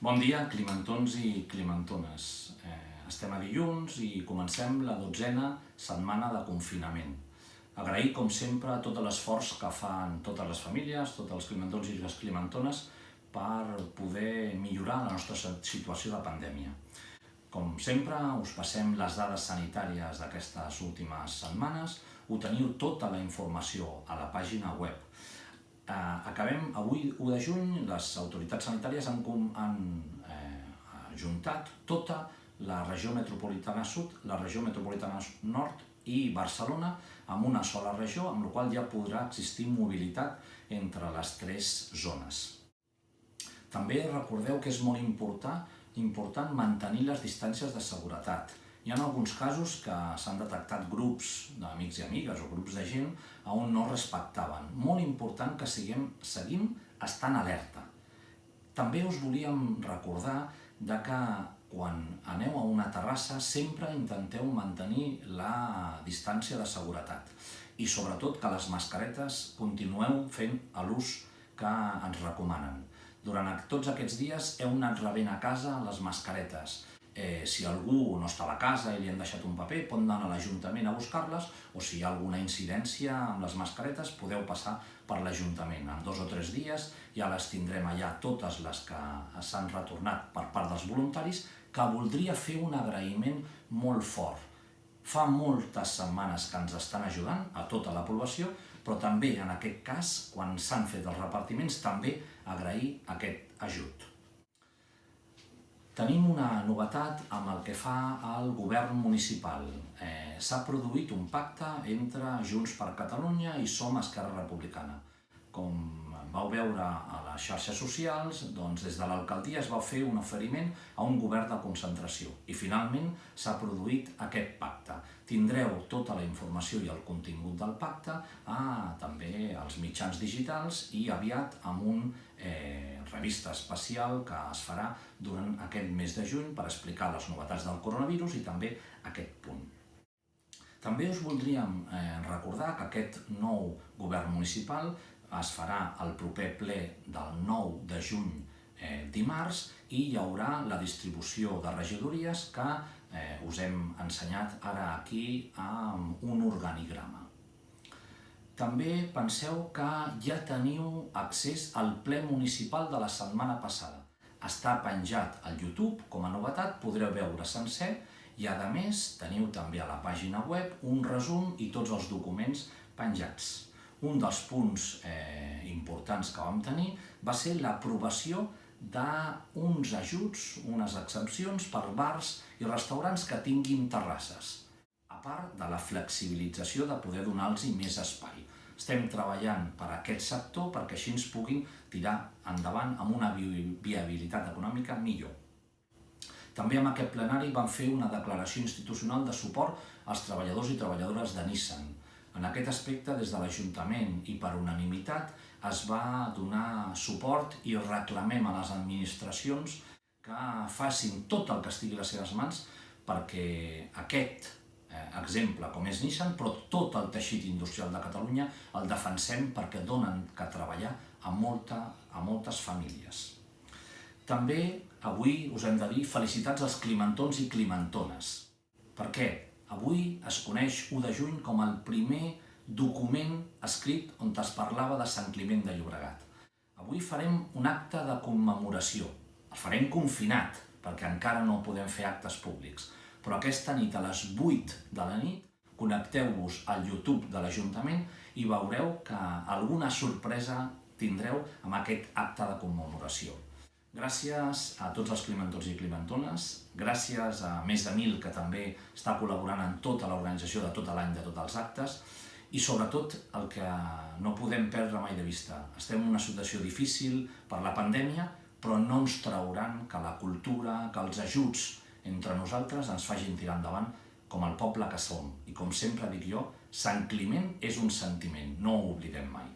Bon dia, climentons i climentones. Estem a dilluns i comencem la 12a setmana de confinament. Agrair, com sempre, tot l'esforç que fan totes les famílies, tots els climentons i les climentones per poder millorar la nostra situació de pandèmia. Com sempre, us passem les dades sanitàries d'aquestes últimes setmanes. Ho teniu tota la informació a la pàgina web. Acabem avui, 1 de juny, les autoritats sanitàries han ajuntat tota la regió metropolitana sud, la regió metropolitana nord i Barcelona en una sola regió, amb la qual ja podrà existir mobilitat entre les 3 zones. També recordeu que és molt important mantenir les distàncies de seguretat. Hi ha alguns casos que s'han detectat grups d'amics i amigues o grups de gent on no respectaven. Molt important que seguim estant alerta. També us volíem recordar que quan aneu a una terrassa sempre intenteu mantenir la distància de seguretat i sobretot que les mascaretes continueu fent l'ús que ens recomanen. Durant tots aquests dies heu anat rebent a casa les mascaretes. Si algú no està a la casa i li han deixat un paper, pot anar a l'Ajuntament a buscar-les, o si hi ha alguna incidència amb les mascaretes, podeu passar per l'Ajuntament. En 2 o 3 dies ja les tindrem allà, totes les que s'han retornat per part dels voluntaris, que voldria fer un agraïment molt fort. Fa moltes setmanes que ens estan ajudant a tota la població, però també en aquest cas, quan s'han fet els repartiments, també agrair aquest ajut. Tenim una novetat amb el que fa el govern municipal. S'ha produït un pacte entre Junts per Catalunya i Som Esquerra Republicana. Com vau veure a les xarxes socials, des de l'alcaldia es va fer un oferiment a un govern de concentració i finalment s'ha produït aquest pacte. Tindreu tota la informació i el contingut del pacte també als mitjans digitals i aviat amb una revista especial que es farà durant aquest mes de juny per explicar les novetats del coronavirus i també aquest punt. També us voldríem recordar que aquest nou govern municipal es farà el proper ple del 9 de juny dimarts i hi haurà la distribució de regidories que us hem ensenyat ara aquí amb un organigrama. També penseu que ja teniu accés al ple municipal de la setmana passada. Està penjat al YouTube com a novetat, podreu veure sencer i a més teniu també a la pàgina web un resum i tots els documents penjats. Un dels punts importants que vam tenir va ser l'aprovació d'uns ajuts, unes exempcions per bars i restaurants que tinguin terrasses, a part de la flexibilització de poder donar-los més espai. Estem treballant per aquest sector perquè així ens puguin tirar endavant amb una viabilitat econòmica millor. També en aquest plenari vam fer una declaració institucional de suport als treballadors i treballadores de Nissan. En aquest aspecte, des de l'Ajuntament i per unanimitat, es va donar suport i reclamem a les administracions que facin tot el que estigui a les seves mans perquè aquest exemple, com és Nissan, però tot el teixit industrial de Catalunya el defensem perquè donen que treballar a moltes famílies. També avui us hem de dir felicitats als climentons i climentones. Per què? Avui es coneix 1 de juny com el primer document escrit on es parlava de Sant Climent de Llobregat. Avui farem un acte de commemoració. El farem confinat, perquè encara no podem fer actes públics. Però aquesta nit, a les 8 de la nit, connecteu-vos al YouTube de l'Ajuntament i veureu que alguna sorpresa tindreu amb aquest acte de commemoració. Gràcies a tots els climentons i climentones, gràcies a més de 1.000 que també està col·laborant en tota l'organització de tot l'any de tots els actes i sobretot el que no podem perdre mai de vista. Estem en una situació difícil per la pandèmia, però no ens trauran que la cultura, que els ajuts entre nosaltres ens facin tirar endavant com el poble que som. I com sempre dic jo, Sant Climent és un sentiment, no ho oblidem mai.